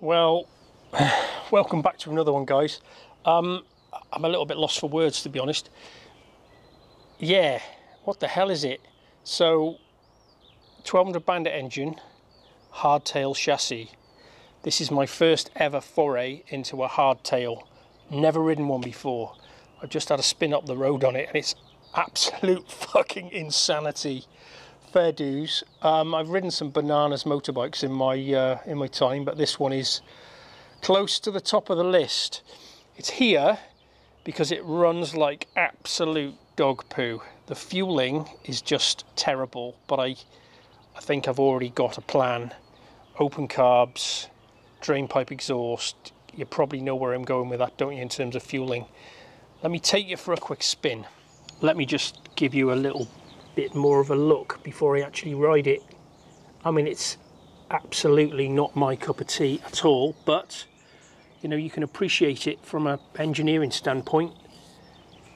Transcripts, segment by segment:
Well, welcome back to another one, guys. I'm a little bit lost for words, to be honest. Yeah, what the hell is it? So, 1200 Bandit engine, hardtail chassis. This is my first ever foray into a hardtail. Never ridden one before. I've just had a spin up the road on it, and it's absolute fucking insanity. Fair dues. I've ridden some bananas motorbikes in my time, but this one is close to the top of the list. It's here because it runs like absolute dog poo. The fueling is just terrible, but I think I've already got a plan. Open carbs, drain pipe exhaust. You probably know where I'm going with that, don't you, in terms of fueling. Let me take you for a quick spin. Let me just give you a little bit more of a look before I actually ride it. I mean, it's absolutely not my cup of tea at all, but you know, you can appreciate it from an engineering standpoint.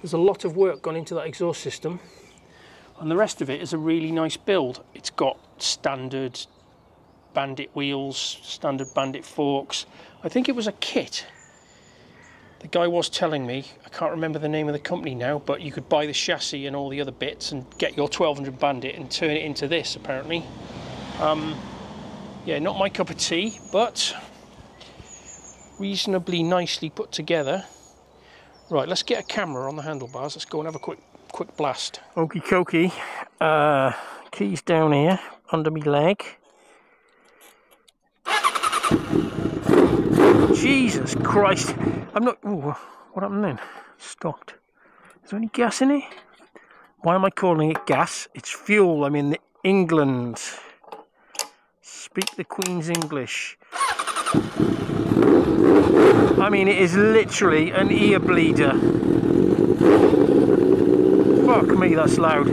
There's a lot of work gone into that exhaust system, and the rest of it is a really nice build. It's got standard Bandit wheels, standard Bandit forks. I think it was a kit. The guy was telling me, I can't remember the name of the company now, but you could buy the chassis and all the other bits and get your 1200 Bandit and turn it into this, apparently. Yeah, not my cup of tea, but reasonably nicely put together. Right, let's get a camera on the handlebars. Let's go and have a quick blast. Okie dokie. Keys down here, under my leg. Jesus Christ. I'm not... Ooh, what happened then? Stopped. Is there any gas in it? Why am I calling it gas? It's fuel. I'm in England. Speak the Queen's English. I mean, it is literally an ear bleeder. Fuck me, that's loud.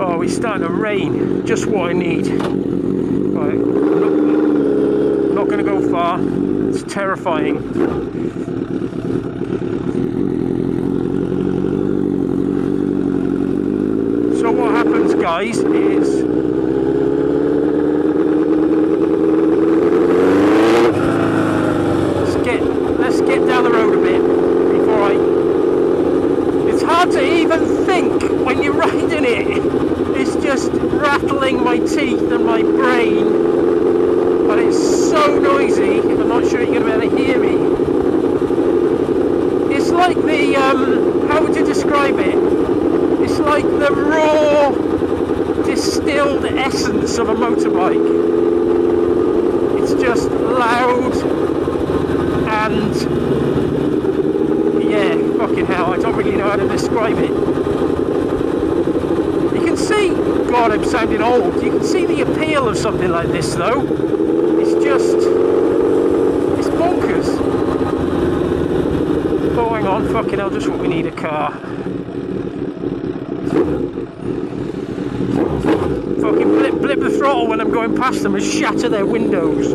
Oh, it's starting to rain. Just what I need. Right, I'm not going to go far. It's terrifying. So what happens, guys, is let's get down the road a bit before it's hard to even think when you're riding it. It's just rattling my teeth and my brain, but it's so noisy. I'm not sure you're going to be able to hear me. It's like the how would you describe it? It's like the raw distilled essence of a motorbike. It's just loud and yeah, fucking hell, I don't really know how to describe it. You can see, God, I'm sounding old. You can see the appeal of something like this, though. It's just, it's bonkers. Oh, hang on, fucking hell, just what we need a car. Fucking blip the throttle when I'm going past them and shatter their windows.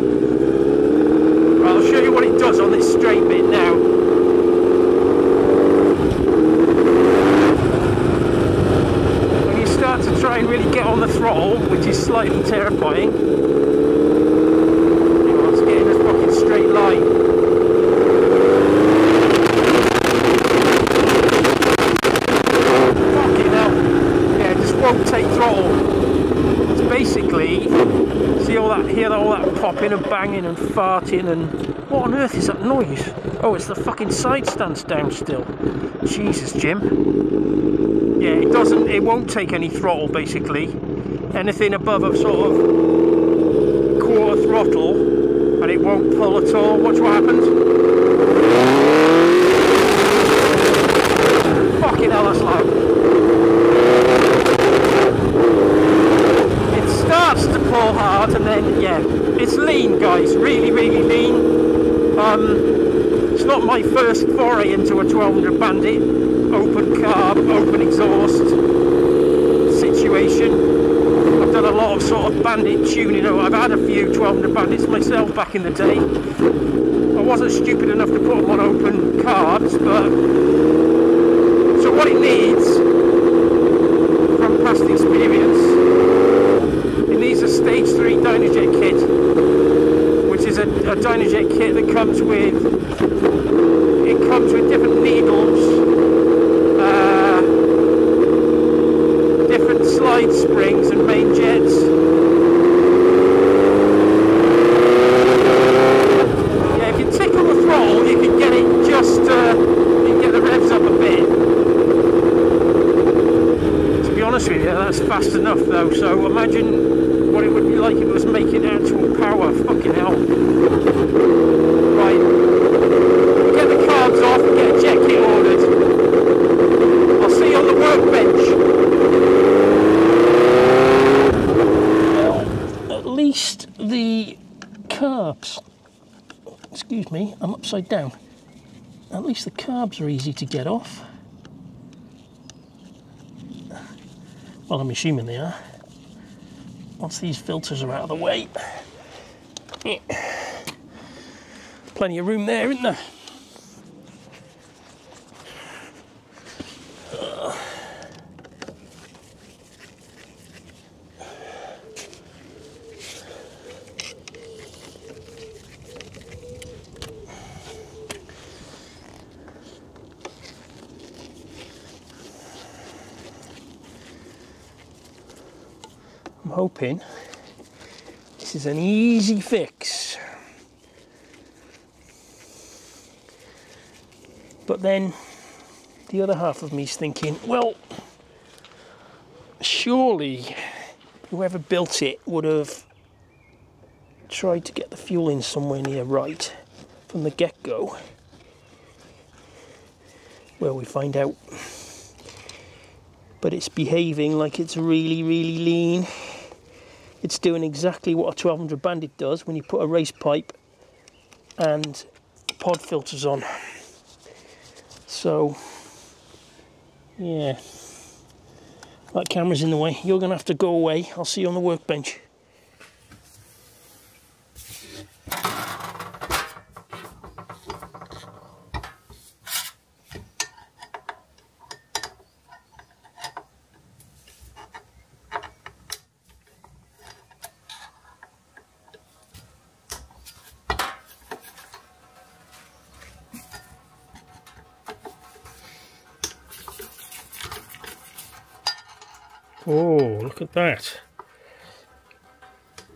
Right, I'll show you what it does on this straight bit now. To try and really get on the throttle, which is slightly terrifying. Let's get in a fucking straight line. Fucking hell. Yeah, it just won't take throttle. It's basically, see all that, hear all that popping and banging and farting, and what on earth is that noise? Oh, it's the fucking side stands down still. Jesus, Jim. Yeah, it won't take any throttle, basically. Anything above a sort of quarter throttle, and it won't pull at all. Watch what happens. Fucking hell, that's loud. It starts to pull hard, and then, yeah, it's lean, guys. Really, really lean. It's not my first foray into a 1200 Bandit. Open carb, open exhaust situation. I've done a lot of sort of Bandit tuning. I've had a few 1200 Bandits myself back in the day. I wasn't stupid enough to put them on open carbs, but so what it needs, from past experience, it needs a stage 3 Dynajet kit, which is a Dynajet kit that comes with, different needles, different slide springs and main jets. Yeah, if you tickle the throttle, you can get it just, you can get the revs up a bit. To be honest with you, that's fast enough though, so imagine what it would be like if it was making actual power. Fucking hell. Right, get the cards off and get a jet kit ordered. I'll see you on the workbench. Well, at least the carbs, excuse me, I'm upside down. At least the carbs are easy to get off. Well, I'm assuming they are. Once these filters are out of the way. Yeah. Plenty of room there, isn't there? I'm hoping this is an easy fix. But then the other half of me is thinking, well, surely whoever built it would have tried to get the fuel in somewhere near right from the get-go. Well, we find out. But it's behaving like it's really, really lean. It's doing exactly what a 1200 Bandit does when you put a race pipe and pod filters on. So, yeah, that camera's in the way. You're going to have to go away. I'll see you on the workbench. Oh, look at that.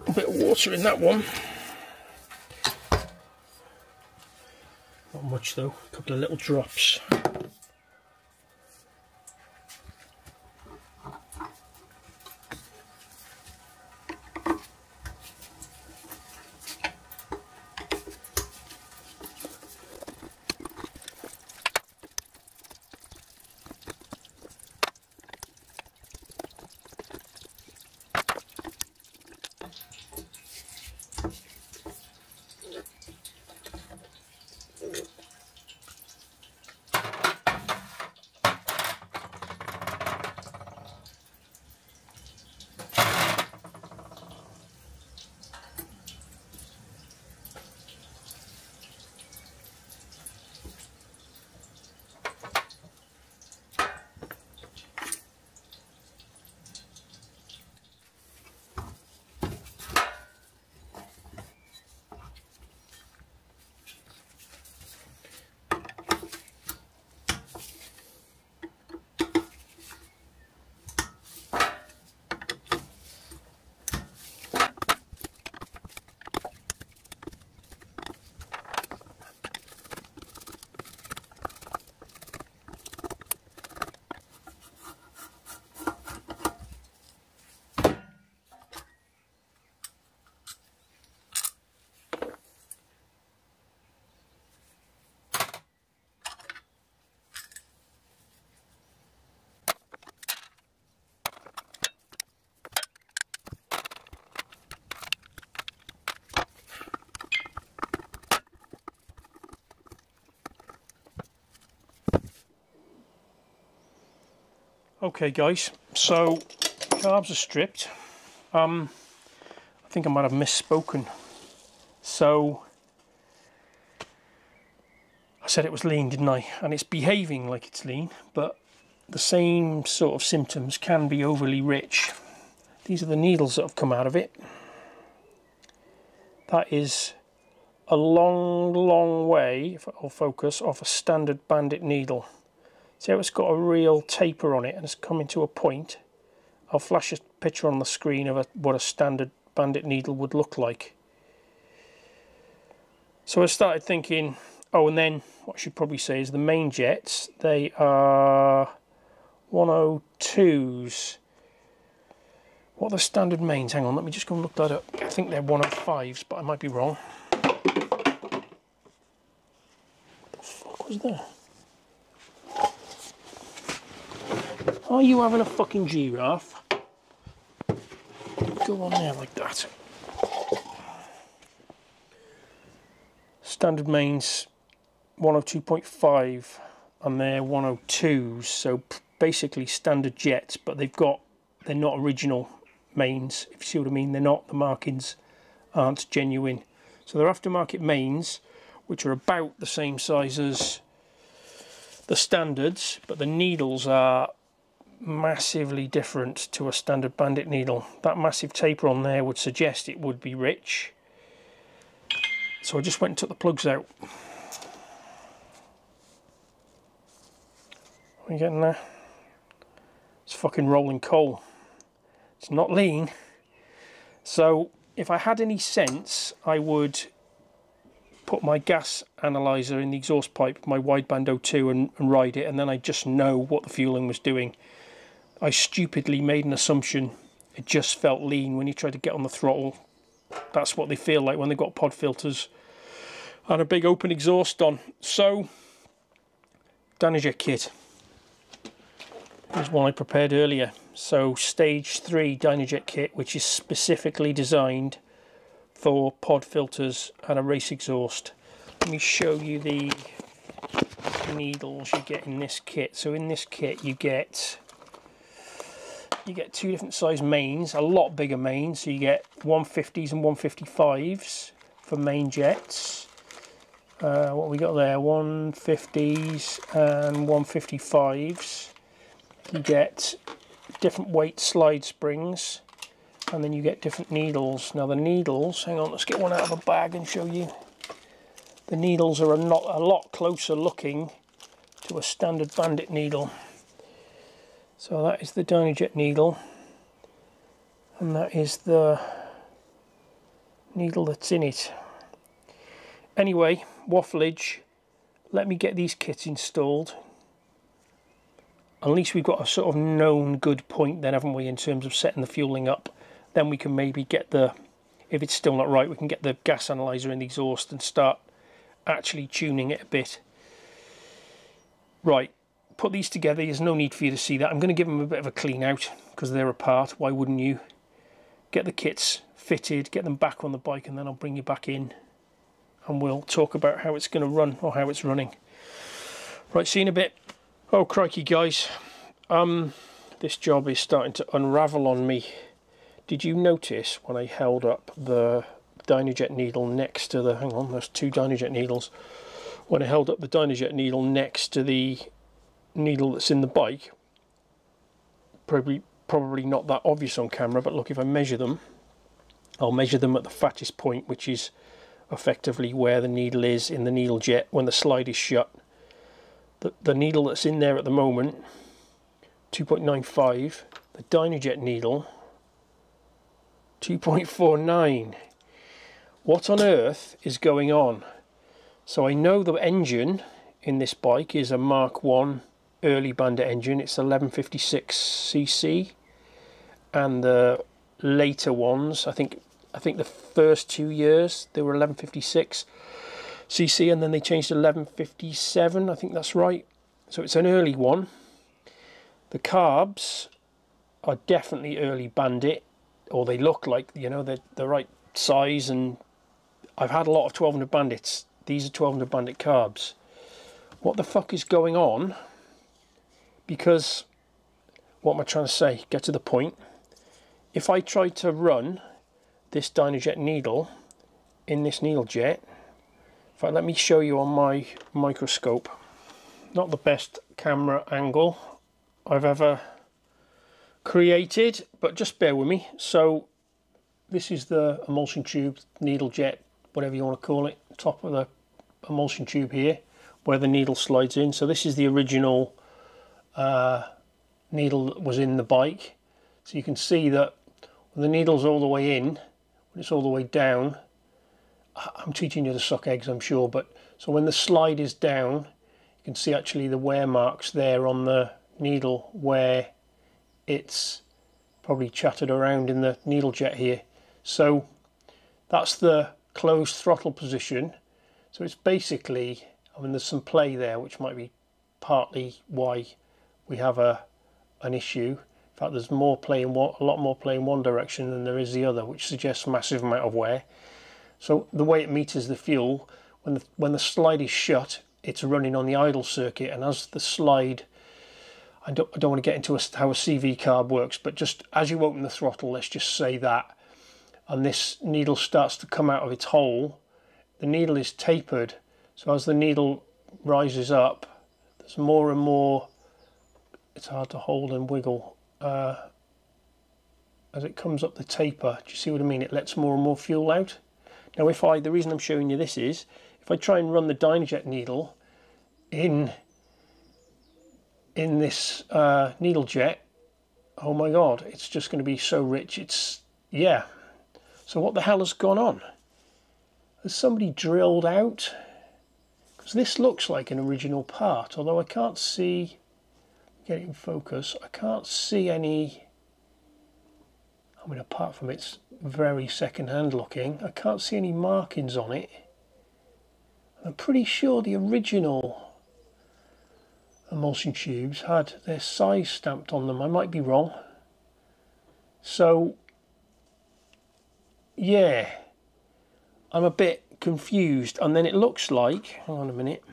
A bit of water in that one. Not much though, a couple of little drops. Okay guys, so carbs are stripped. I think I might have misspoken. So I said it was lean, didn't I? And it's behaving like it's lean, but the same sort of symptoms can be overly rich. These are the needles that have come out of it. That is a long way, if I'll focus, off a standard Bandit needle. See how it's got a real taper on it and it's coming to a point. I'll flash a picture on the screen of what a standard Bandit needle would look like. So I started thinking, oh, and then what I should probably say is the main jets, they are 102s. What are the standard mains? Hang on, let me just go and look that up. I think they're 105s, but I might be wrong. What the fuck was that? Are you having a fucking giraffe? Go on there like that. Standard mains 102.5 and they're 102s, so basically standard jets, but they're not original mains, if you see what I mean. They're not, the markings aren't genuine. So they're aftermarket mains, which are about the same size as the standards, but the needles are massively different to a standard Bandit needle. That massive taper on there would suggest it would be rich. So I just went and took the plugs out. What are you getting there? It's fucking rolling coal. It's not lean. So if I had any sense, I would put my gas analyzer in the exhaust pipe, my wideband O2, and ride it, and then I just know what the fueling was doing. I stupidly made an assumption. It just felt lean when you try to get on the throttle. That's what they feel like when they've got pod filters and a big open exhaust on. So, Dynajet kit. Here's one I prepared earlier. So, stage 3 Dynajet kit, which is specifically designed for pod filters and a race exhaust. Let me show you the needles you get in this kit. So in this kit you get two different size mains, a lot bigger mains. So you get 150s and 155s for main jets. What we got there, 150s and 155s. You get different weight slide springs, and then you get different needles. Now the needles, hang on, let's get one out of a bag and show you. The needles are a lot closer looking to a standard Bandit needle. So that is the Dynajet needle, and that is the needle that's in it. Anyway, waffleage, let me get these kits installed. At least we've got a sort of known good point then, haven't we, in terms of setting the fueling up. Then we can maybe get the, if it's still not right, we can get the gas analyzer in the exhaust and start actually tuning it a bit. Right, put these together. There's no need for you to see that. I'm going to give them a bit of a clean out because they're apart. Why wouldn't you? Get the kits fitted, get them back on the bike, and then I'll bring you back in and we'll talk about how it's going to run, or how it's running. Right, see you in a bit. Oh crikey guys, this job is starting to unravel on me. Did you notice when I held up the Dynajet needle next to the, hang on, there's two Dynajet needles. When I held up the Dynajet needle next to the needle that's in the bike, probably not that obvious on camera, but look, if I measure them, I'll measure them at the fattest point, which is effectively where the needle is in the needle jet when the slide is shut. The needle that's in there at the moment, 2.95, the Dynajet needle, 2.49. What on earth is going on? So I know the engine in this bike is a Mark 1 early Bandit engine. It's 1156cc, and the later ones, I think the first 2 years they were 1156cc, and then they changed to 1157. I think that's right. So it's an early one. The carbs are definitely early Bandit, or they look like, you know, they're the right size. And I've had a lot of 1200 Bandits. These are 1200 Bandit carbs. What the fuck is going on? Because, what am I trying to say? Get to the point. If I try to run this Dynajet needle in this needle jet, in fact, let me show you on my microscope. Not the best camera angle I've ever created, but just bear with me. So this is the emulsion tube, needle jet, whatever you want to call it, top of the emulsion tube here, where the needle slides in. So this is the original needle that was in the bike. So you can see that when the needle's all the way in, when it's all the way down, I'm teaching you to suck eggs, I'm sure, but so when the slide is down, you can see actually the wear marks there on the needle where it's probably chattered around in the needle jet here. So that's the closed throttle position. So it's basically, I mean, there's some play there, which might be partly why we have an issue. In fact, there's more play in a lot more play in one direction than there is the other, which suggests massive amount of wear. So the way it meters the fuel, when the slide is shut, it's running on the idle circuit, and as the slide, I don't want to get into how a CV carb works, but just as you open the throttle, let's just say that, and this needle starts to come out of its hole, the needle is tapered, so as the needle rises up, there's more and more, it's hard to hold and wiggle, as it comes up the taper. Do you see what I mean? It lets more and more fuel out. Now the reason I'm showing you this is, if I try and run the Dynajet needle in this needle jet, oh my god, it's just going to be so rich. It's, yeah. So what the hell has gone on? Has somebody drilled out? Because this looks like an original part, although I can't see, get it in focus, I can't see any, I mean, apart from it's very second-hand looking, I can't see any markings on it. I'm pretty sure the original emulsion tubes had their size stamped on them. I might be wrong. So yeah, I'm a bit confused. And then it looks like, hang on a minute,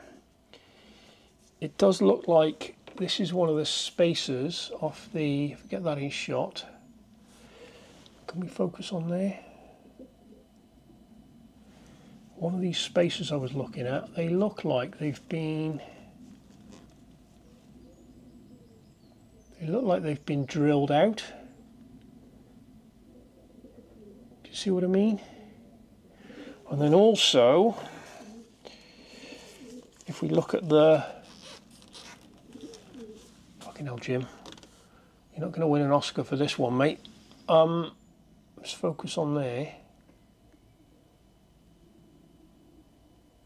it does look like this is one of the spacers off the, if we get that in shot, can we focus on there? One of these spacers I was looking at, they look like they've been, drilled out. Do you see what I mean? And then also, if we look at the, fucking hell, Jim, you're not going to win an Oscar for this one, mate. Let's focus on there.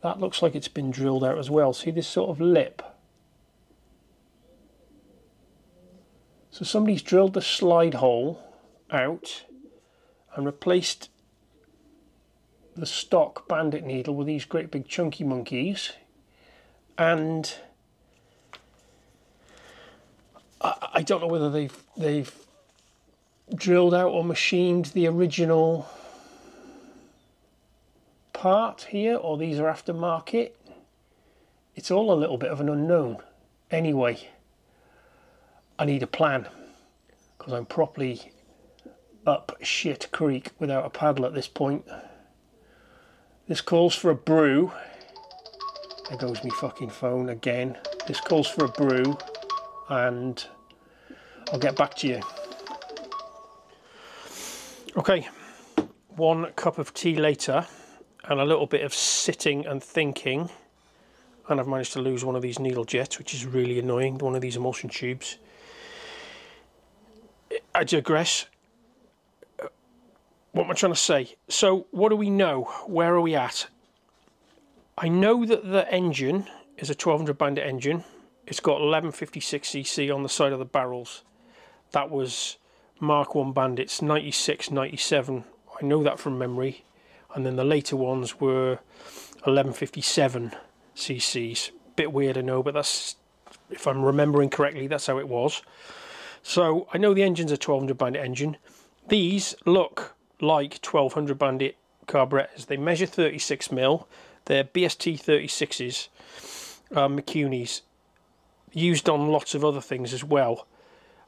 That looks like it's been drilled out as well. See this sort of lip? So somebody's drilled the slide hole out and replaced the stock Bandit needle with these great big chunky monkeys, and I don't know whether they've drilled out or machined the original part here, or these are aftermarket. It's all a little bit of an unknown. Anyway, I need a plan, because I'm properly up shit creek without a paddle at this point. This calls for a brew. There goes my fucking phone again. This calls for a brew, and I'll get back to you. Okay, 1 cup of tea later, and a little bit of sitting and thinking, and I've managed to lose one of these needle jets, which is really annoying, one of these emulsion tubes. I digress. What am I trying to say? So what do we know? Where are we at? I know that the engine is a 1200 Bandit engine. It's got 1156cc on the side of the barrels. That was Mark 1 Bandits, 96, 97. I know that from memory. And then the later ones were 1157 cc's. Bit weird, I know, but that's, if I'm remembering correctly, that's how it was. So I know the engine's a 1200 Bandit engine. These look like 1200 Bandit carburetors. They measure 36mm. They're BST 36s, McCuneys, used on lots of other things as well.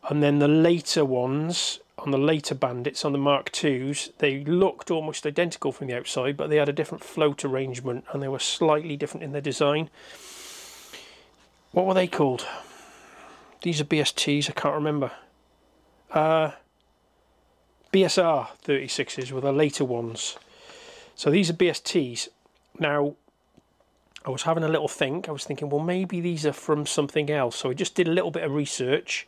And then the later ones, on the later Bandits, on the Mark IIs, they looked almost identical from the outside, but they had a different float arrangement and they were slightly different in their design. What were they called? These are BSTs, I can't remember. BSR 36s were the later ones. So these are BSTs. Now, I was having a little think. I was thinking, well, maybe these are from something else. So I just did a little bit of research.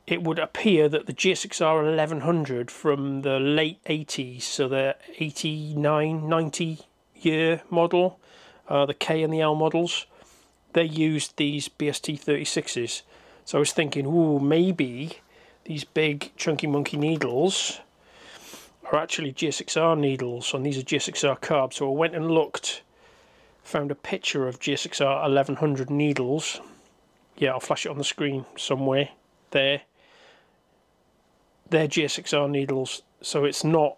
It would appear that the GSXR 1100 from the late 80s, so the 89, 90 year model, the K and the L models, they used these BST 36s. So I was thinking, ooh, maybe these big chunky monkey needles are actually GSXR needles, and these are GSXR carbs. So I went and looked, found a picture of GSXR 1100 needles. Yeah, I'll flash it on the screen somewhere there. They're GSXR needles, so it's not,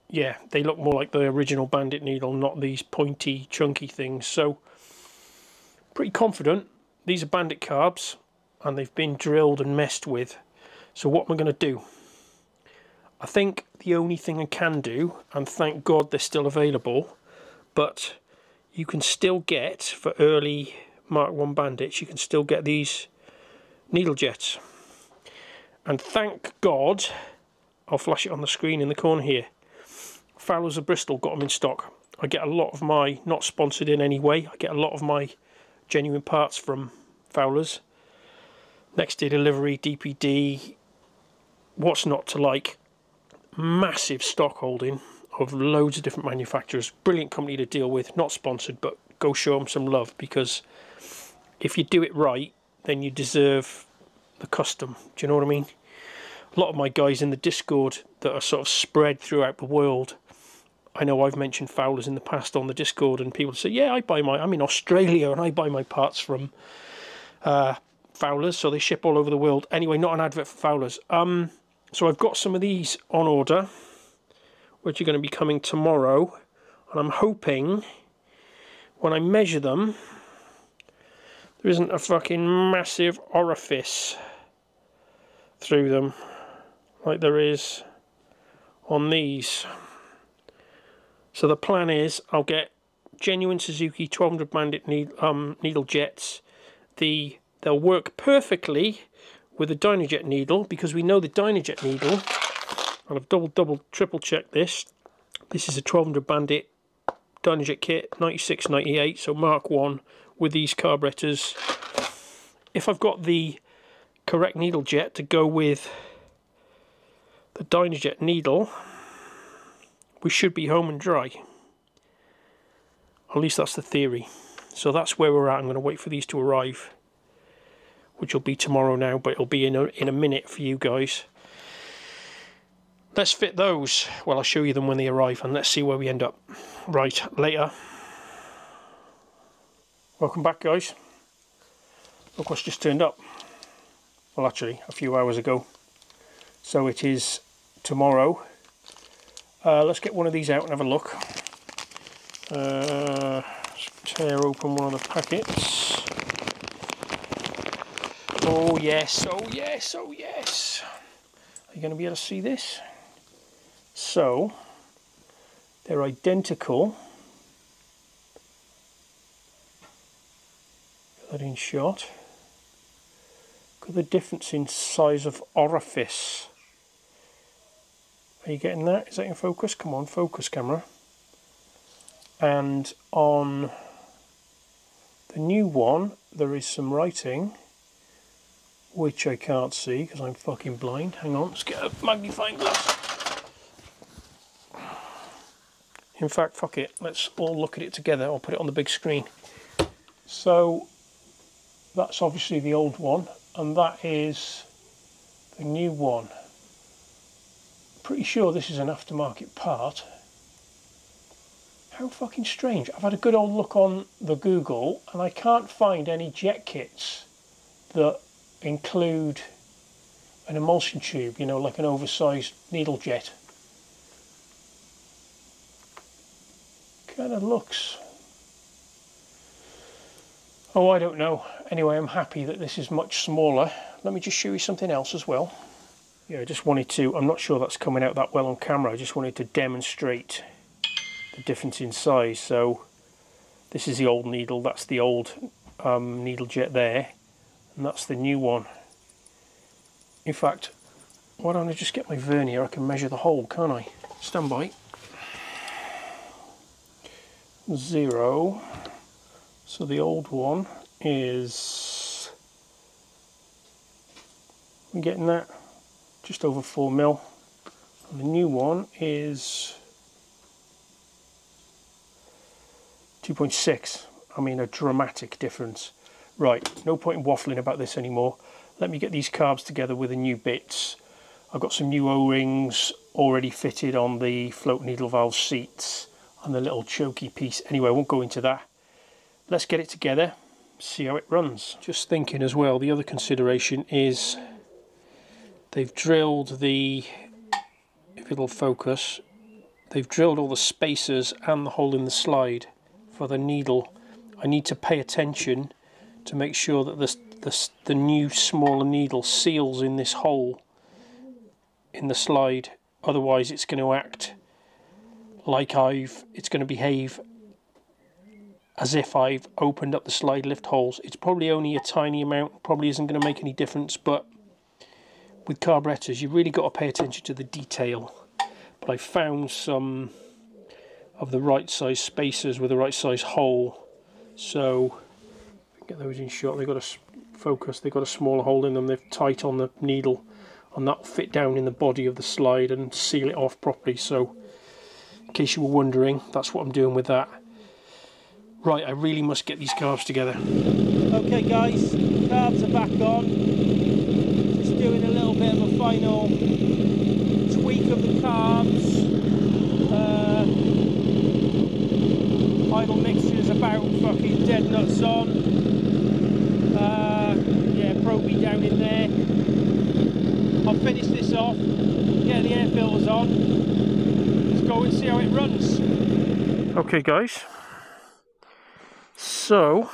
yeah, they look more like the original Bandit needle, not these pointy, chunky things. So, pretty confident. These are Bandit carbs, and they've been drilled and messed with. So what am I going to do? I think the only thing I can do, and thank God they're still available, but you can still get, for early Mark 1 Bandits, you can still get these needle jets. And thank God, I'll flash it on the screen in the corner here, Fowlers of Bristol got them in stock. I get a lot of my, not sponsored in any way, I get a lot of my genuine parts from Fowlers. Next day delivery, DPD, what's not to like. Massive stock holding of loads of different manufacturers. Brilliant company to deal with, not sponsored, but go show them some love, because if you do it right, then you deserve the custom. Do you know what I mean? A lot of my guys in the Discord that are sort of spread throughout the world, I know I've mentioned Fowlers in the past on the Discord, and people say, yeah, I'm in Australia and I buy my parts from Fowlers, so they ship all over the world. Anyway, not an advert for Fowlers. So I've got some of these on order, which are going to be coming tomorrow, and I'm hoping when I measure them, there isn't a fucking massive orifice through them like there is on these. So the plan is I'll get genuine Suzuki 1200 Bandit needle jets. They'll work perfectly with the Dynajet needle, because we know the Dynajet needle, and I've double triple checked this. This is a 1200 Bandit Dynajet kit, 96, 98, so Mark 1 with these carburetors. If I've got the correct needle jet to go with the Dynajet needle, we should be home and dry. At least that's the theory. So that's where we're at. I'm going to wait for these to arrive, which will be tomorrow now, but it'll be in a minute for you guys. Let's fit those. Well, I'll show you them when they arrive, and let's see where we end up. Right, later. Welcome back, guys. Look what's just turned up. Well, actually, a few hours ago. So it is tomorrow. Let's get one of these out and have a look. Let's tear open one of the packets. Oh yes, oh yes, oh yes. Are you going to be able to see this? So, they're identical. Get that in shot. Look at the difference in size of orifice. Are you getting that? Is that in focus? Come on, focus camera. And on the new one, there is some writing, which I can't see because I'm fucking blind. Hang on, let's get a magnifying glass. In fact, fuck it, let's all look at it together. I'll put it on the big screen. So, that's obviously the old one, and that is the new one. Pretty sure this is an aftermarket part. How fucking strange. I've had a good old look on the Google, and I can't find any jet kits that include an emulsion tube, you know, like an oversized needle jet. Kind of looks, oh, I don't know. Anyway, I'm happy that this is much smaller. Let me just show you something else as well. Yeah, I just wanted to, I'm not sure that's coming out that well on camera, I just wanted to demonstrate the difference in size. So this is the old needle, that's the old needle jet there, and that's the new one. In fact, Why don't I just get my vernier? I can measure the hole, can't I? Stand by. 0. So the old one is, we're getting that, just over 4 mil. And the new one is 2.6. I mean, a dramatic difference. Right, no point in waffling about this anymore. Let me get these carbs together with the new bits. I've got some new O-rings already fitted on the float needle valve seats and the little choky piece. Anyway, I won't go into that. Let's get it together, see how it runs. Just thinking as well, the other consideration is they've drilled the, if it'll focus, they've drilled all the spacers and the hole in the slide for the needle. I need to pay attention to make sure that the new smaller needle seals in this hole in the slide. Otherwise it's going to act like it's going to behave as if I've opened up the slide lift holes. It's probably only a tiny amount, probably isn't going to make any difference, but with carburetors you really got to pay attention to the detail. But I found some of the right size spacers with the right size hole, so get those in shot. They've got a focus, they've got a smaller hole in them, they're tight on the needle, and that'll fit down in the body of the slide and seal it off properly. So in case you were wondering, that's what I'm doing with that. Right, I really must get these carbs together. Okay guys, carbs are back on. Just doing a little bit of a final tweak of the carbs. Idle mixture is about fucking dead nuts on. Yeah, probie down in there. I'll finish this off, get the air filters on. Let's go and see how it runs. Okay guys. So,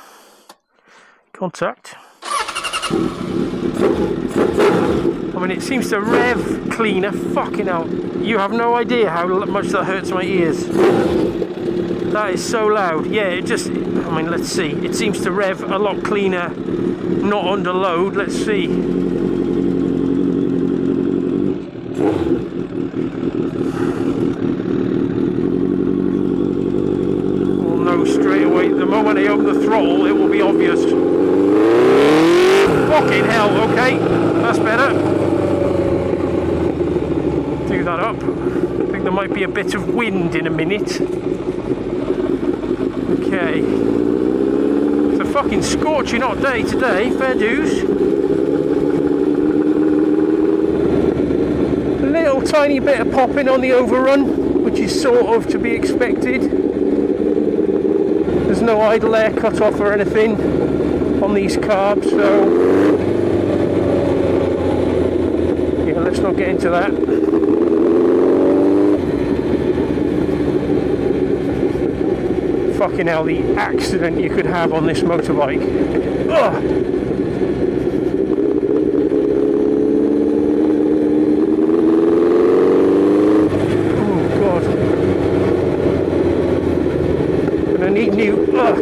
contact. I mean, it seems to rev cleaner. Fucking hell. You have no idea how much that hurts my ears. That is so loud. Yeah, it just, I mean, let's see. It seems to rev a lot cleaner, not under load. Let's see. Straight away, the moment I open the throttle it will be obvious. Fucking hell, okay, that's better. Do that up. I think there might be a bit of wind in a minute. Okay. It's a fucking scorching hot day today, fair dues. A little tiny bit of popping on the overrun, which is sort of to be expected. There's no idle air cut off or anything on these carbs, so yeah, let's not get into that. Fucking hell, the accident you could have on this motorbike. Ugh.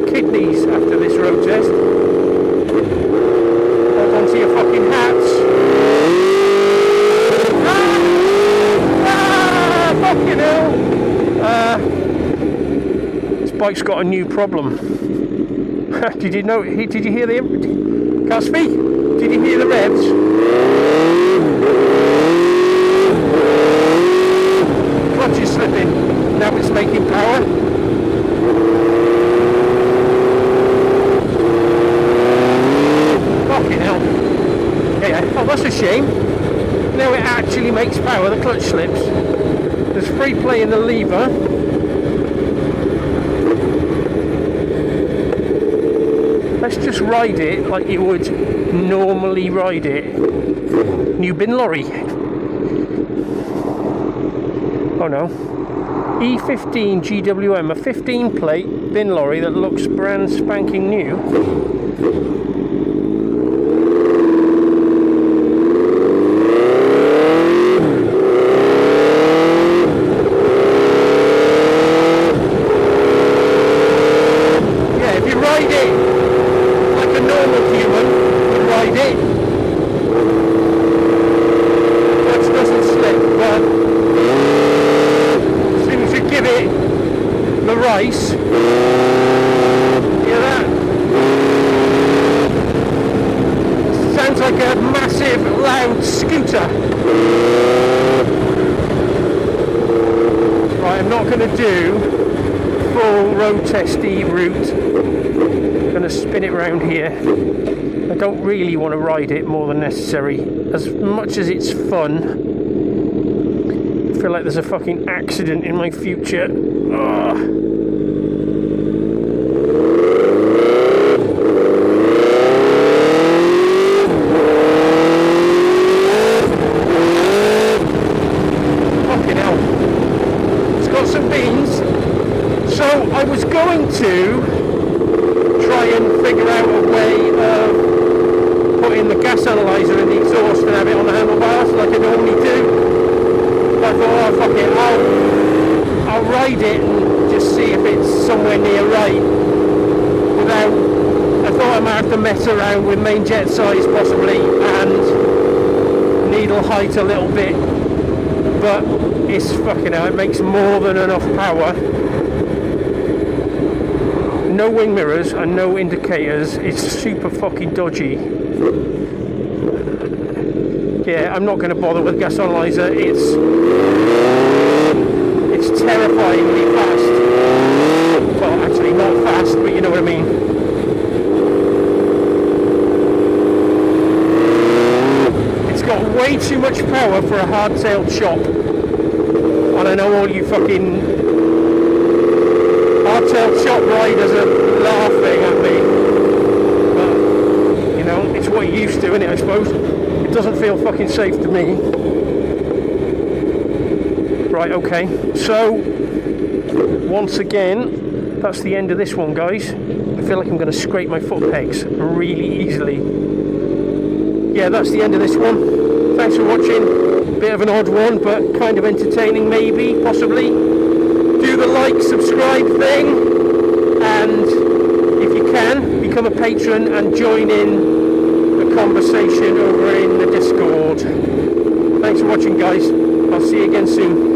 Kidneys after this road test. Hold on to your fucking hats. Fucking hell. This bike's got a new problem. Did you know? Did you hear the? Can't speak. Did you hear the revs? Clutch is slipping. Now it's making power. Oh, that's a shame. Now it actually makes power, the clutch slips. There's free play in the lever. Let's just ride it like you would normally ride it. New bin lorry. Oh no. E15 GWM, a 15 plate bin lorry that looks brand spanking new. the rice. Hear that? Sounds like a massive loud scooter. Right, I'm not going to do full road testy route. I'm going to spin it round here. I don't really want to ride it more than necessary. As much as it's fun, I feel like there's a fucking accident in my future. Ugh. Fucking hell. It's got some beans. So I was going to try and figure out a way of putting the gas analyzer in the exhaust and have it on the handlebars like I normally do. But I thought, oh fuck it, I'll ride it and just see if it's somewhere near right. I thought I might have to mess around with main jet size possibly and needle height a little bit, but it's fucking hell, it makes more than enough power. No wing mirrors and no indicators. It's super fucking dodgy. Yeah, I'm not going to bother with gas analyzer. It's terrifyingly fast. Well, actually not fast, but you know what I mean. It's got way too much power for a hardtail chop. And I know all you fucking hardtail chop riders are laughing at me, but you know, it's what you're used to, isn't it, I suppose. It doesn't feel fucking safe to me. Right, okay, so once again, that's the end of this one, guys. I feel like I'm going to scrape my foot pegs really easily. Yeah, that's the end of this one. Thanks for watching. Bit of an odd one, but kind of entertaining, maybe, possibly. Do the like, subscribe thing, and if you can, become a patron and join in the conversation over in the Discord. Thanks for watching, guys. I'll see you again soon.